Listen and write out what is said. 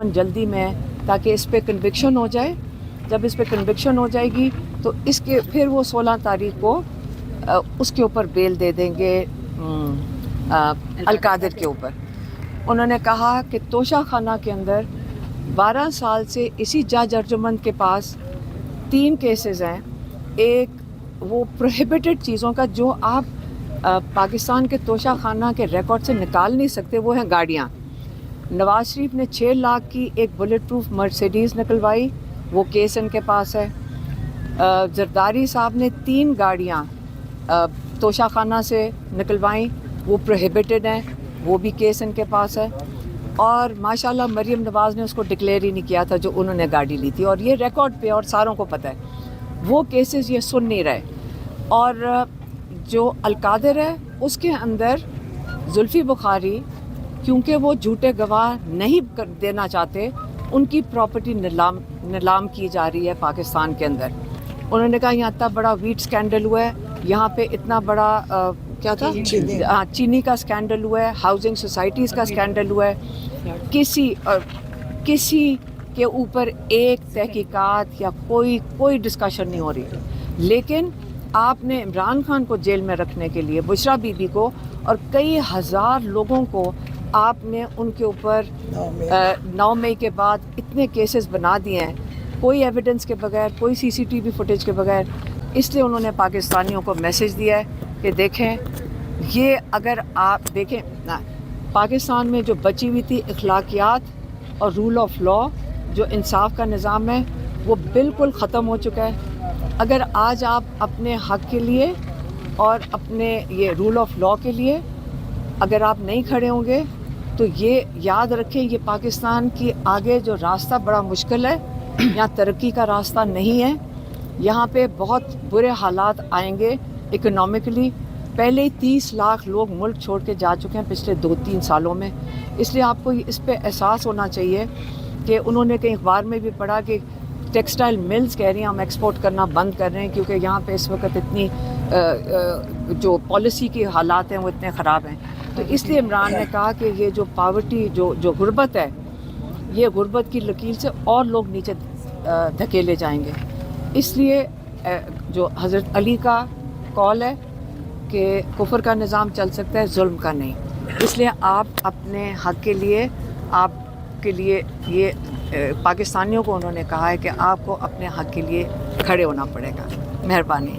جلدی میں تاکہ اس پہ کنوکشن ہو جائے. جب اس پہ کنوکشن ہو جائے گی تو اس کے پھر وہ 16 تاریخ کو اس کے اوپر بیل دے دیں گے القادر کے اوپر. انہوں نے کہا کہ توشہ خانہ کے اندر 12 سال سے اسی جج ارجمند کے پاس 3 کیسز ہیں. ایک وہ پروہیبٹڈ چیزوں کا جو آپ پاکستان کے توشہ خانہ کے ریکارڈ سے نکال نہیں سکتے، وہ ہیں گاڑیاں. نواز شریف نے 6 لاکھ کی ایک بلٹ پروف مرسیڈیز نکلوائی، وہ کیس ان کے پاس ہے. زرداری صاحب نے 3 گاڑیاں توشہ خانہ سے نکلوائیں، وہ پروہیبٹڈ ہیں، وہ بھی کیس ان کے پاس ہے. اور ماشاءاللہ مریم نواز نے اس کو ڈکلیئر ہی نہیں کیا تھا جو انہوں نے گاڑی لی تھی، اور یہ ریکارڈ پہ اور ساروں کو پتہ ہے. وہ کیسز یہ سن نہیں رہے. اور جو القادر ہے اس کے اندر زلفی بخاری، کیونکہ وہ جھوٹے گواہ نہیں دینا چاہتے، ان کی پراپرٹی نیلام کی جا رہی ہے پاکستان کے اندر. انہوں نے کہا یہاں اتنا بڑا ویٹ سکینڈل ہوا ہے، یہاں پہ اتنا بڑا کیا تھا چینی کا سکینڈل ہوا ہے، ہاؤسنگ سوسائٹیز کا سکینڈل ہوا ہے. کسی کے اوپر ایک تحقیقات یا کوئی ڈسکشن نہیں ہو رہی. لیکن آپ نے عمران خان کو جیل میں رکھنے کے لیے، بشرا بی بی کو اور کئی ہزار لوگوں کو آپ نے ان کے اوپر 9 مئی کے بعد اتنے کیسز بنا دیے ہیں، کوئی ایویڈنس کے بغیر، کوئی CCTV فوٹیج کے بغیر. اس لیے انہوں نے پاکستانیوں کو میسج دیا ہے کہ دیکھیں، یہ اگر آپ دیکھیں پاکستان میں جو بچی ہوئی تھی اخلاقیات اور رول آف لا، جو انصاف کا نظام ہے، وہ بالکل ختم ہو چکا ہے. اگر آج آپ اپنے حق کے لیے اور اپنے یہ رول آف لا کے لیے اگر آپ نہیں کھڑے ہوں گے تو یہ یاد رکھیں، یہ پاکستان کی آگے جو راستہ بڑا مشکل ہے. یہاں ترقی کا راستہ نہیں ہے، یہاں پہ بہت برے حالات آئیں گے اکنامکلی. پہلے ہی 30 لاکھ لوگ ملک چھوڑ کے جا چکے ہیں پچھلے 2-3 سالوں میں. اس لیے آپ کو اس پہ احساس ہونا چاہیے کہ انہوں نے کہیں اخبار میں بھی پڑھا کہ ٹیکسٹائل ملز کہہ رہی ہیں ہم ایکسپورٹ کرنا بند کر رہے ہیں کیونکہ یہاں پہ اس وقت اتنی جو پالیسی کے حالات ہیں وہ اتنے خراب ہیں. تو اس لیے عمران نے کہا کہ یہ جو پاورٹی جو غربت ہے، یہ غربت کی لکیر سے اور لوگ نیچے دھکیلے جائیں گے. اس لیے جو حضرت علی کا قول ہے کہ کفر کا نظام چل سکتا ہے، ظلم کا نہیں. اس لیے آپ اپنے حق کے لیے، آپ کے لیے یہ پاکستانیوں کو انہوں نے کہا ہے کہ آپ کو اپنے حق کے لیے کھڑے ہونا پڑے گا. مہربانی.